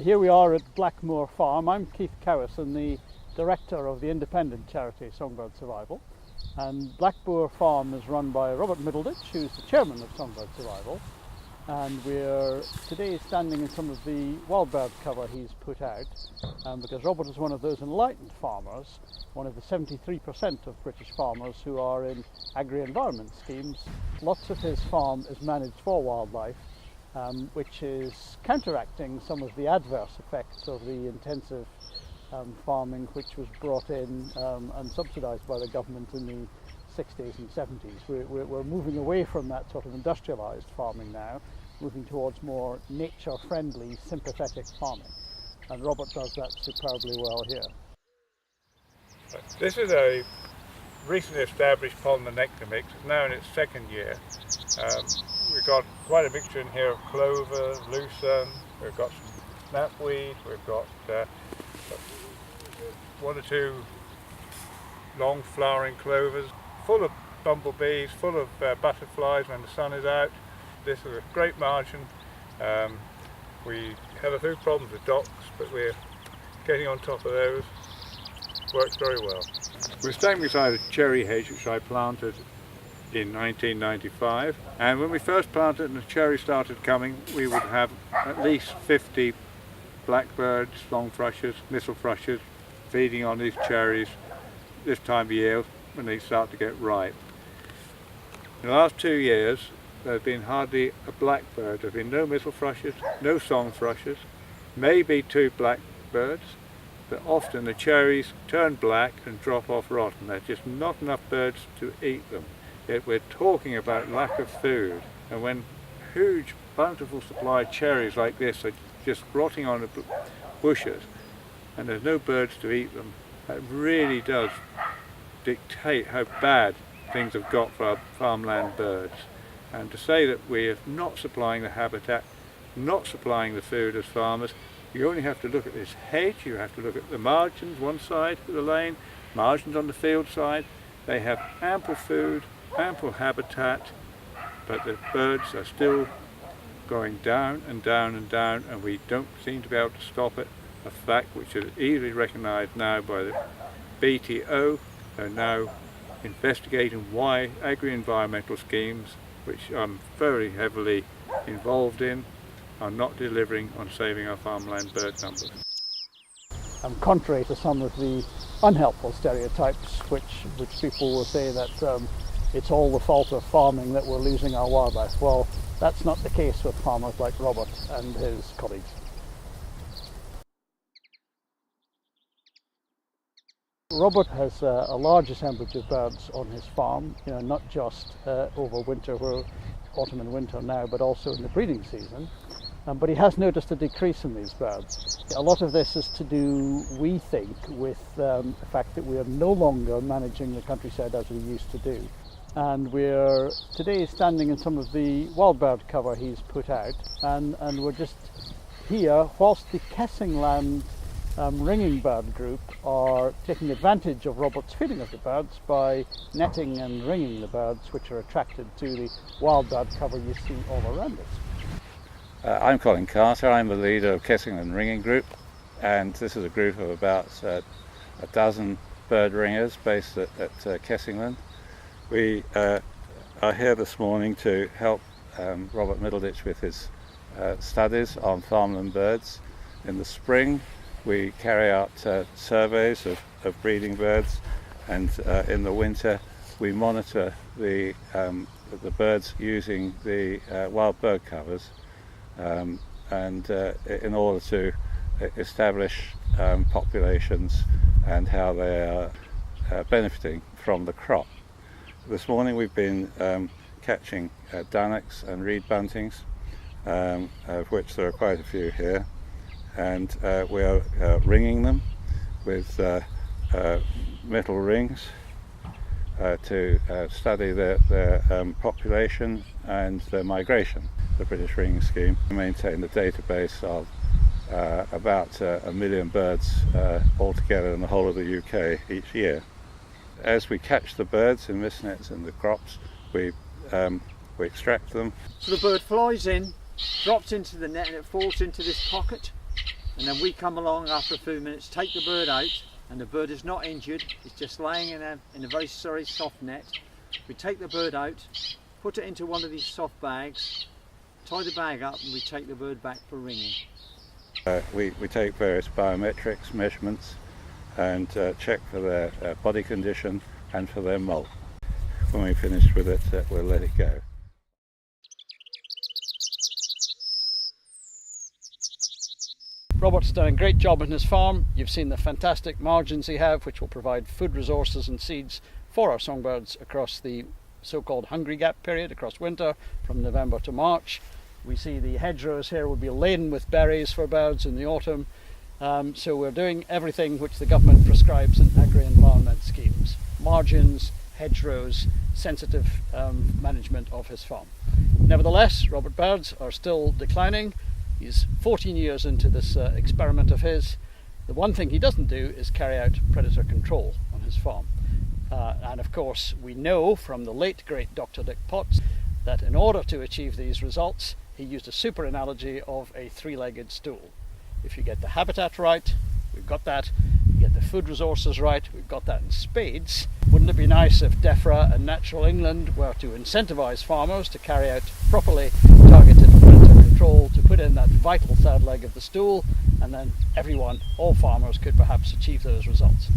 Here we are at Blackmoor Farm. I'm Keith Cowis and the director of the independent charity Songbird Survival. And Blackmoor Farm is run by Robert Middleditch, who's the chairman of Songbird Survival. And we're today standing in some of the wild bird cover he's put out, because Robert is one of those enlightened farmers, one of the 73% of British farmers who are in agri-environment schemes. Lots of his farm is managed for wildlife, which is counteracting some of the adverse effects of the intensive farming which was brought in and subsidised by the government in the 60s and 70s. We're moving away from that sort of industrialised farming now, moving towards more nature-friendly, sympathetic farming. And Robert does that superbly well here. This is a recently established pollinator nectar mix. It's now in its second year. We've got quite a mixture in here of clover, lucerne, we've got some snapweed, we've got one or two long flowering clovers, full of bumblebees, full of butterflies when the sun is out. This is a great margin. We have a few problems with docks, but we're getting on top of those. Works very well. We're standing beside a cherry hedge which I planted in 1995, and when we first planted and the cherries started coming, we would have at least 50 blackbirds, long thrushes, missel thrushes feeding on these cherries this time of year when they start to get ripe. In the last 2 years there have been hardly a blackbird. There have been no missel thrushes, no song thrushes, maybe 2 blackbirds, but often the cherries turn black and drop off rotten. There's just not enough birds to eat them. Yet we're talking about lack of food, and when huge bountiful supply of cherries like this are just rotting on the bushes and there's no birds to eat them, that really does dictate how bad things have got for our farmland birds. And to say that we are not supplying the habitat, not supplying the food as farmers, you only have to look at this hedge, you have to look at the margins, one side of the lane, margins on the field side. They have ample food, ample habitat, but the birds are still going down and down and down, and we don't seem to be able to stop it. A fact which is easily recognised now by the BTO. They're now investigating why agri-environmental schemes, which I'm very heavily involved in, are not delivering on saving our farmland bird numbers. Contrary to some of the unhelpful stereotypes which people will say that it's all the fault of farming that we're losing our wildlife. Well, that's not the case with farmers like Robert and his colleagues. Robert has a large assemblage of birds on his farm, not just over winter, autumn and winter now, but also in the breeding season. But he has noticed a decrease in these birds. A lot of this is to do, we think, with the fact that we are no longer managing the countryside as we used to do. And we're today standing in some of the wild bird cover he's put out, and we're just here whilst the Kessingland Ringing Bird Group are taking advantage of Robert's feeding of the birds by netting and ringing the birds which are attracted to the wild bird cover you see all around us. I'm Colin Carter. I'm the leader of Kessingland Ringing Group, and this is a group of about a dozen bird ringers based at Kessingland. We are here this morning to help Robert Middleditch with his studies on farmland birds. In the spring we carry out surveys of breeding birds, and in the winter we monitor the birds using the wild bird covers, and in order to establish populations and how they are benefiting from the crop. This morning we've been catching dunnocks and reed buntings, of which there are quite a few here, and we are ringing them with metal rings to study their population and their migration. The British Ringing Scheme maintains a database of about 1 million birds altogether in the whole of the UK each year. As we catch the birds in mist nets in the crops, we extract them. So the bird flies in, drops into the net, and it falls into this pocket. and then we come along after a few minutes, take the bird out, and the bird is not injured, it's just laying in a very soft net. We take the bird out, put it into one of these soft bags, tie the bag up, and we take the bird back for ringing. We take various biometrics measurements and check for their body condition and for their molt. When we finish with it, we'll let it go. Robert's done a great job on his farm. You've seen the fantastic margins he have, which will provide food resources and seeds for our songbirds across the so-called hungry gap period, across winter from November to March. We see the hedgerows here will be laden with berries for birds in the autumn. So we're doing everything which the government prescribes in agri-environment schemes. Margins, hedgerows, sensitive management of his farm. Nevertheless, Robert birds are still declining. He's 14 years into this experiment of his. The one thing he doesn't do is carry out predator control on his farm. And of course, we know from the late great Dr. Dick Potts that in order to achieve these results, he used a super analogy of a three-legged stool. If you get the habitat right, we've got that. You get the food resources right, we've got that in spades. Wouldn't it be nice if DEFRA and Natural England were to incentivise farmers to carry out properly targeted predator control, to put in that vital third leg of the stool, and then everyone, all farmers, could perhaps achieve those results.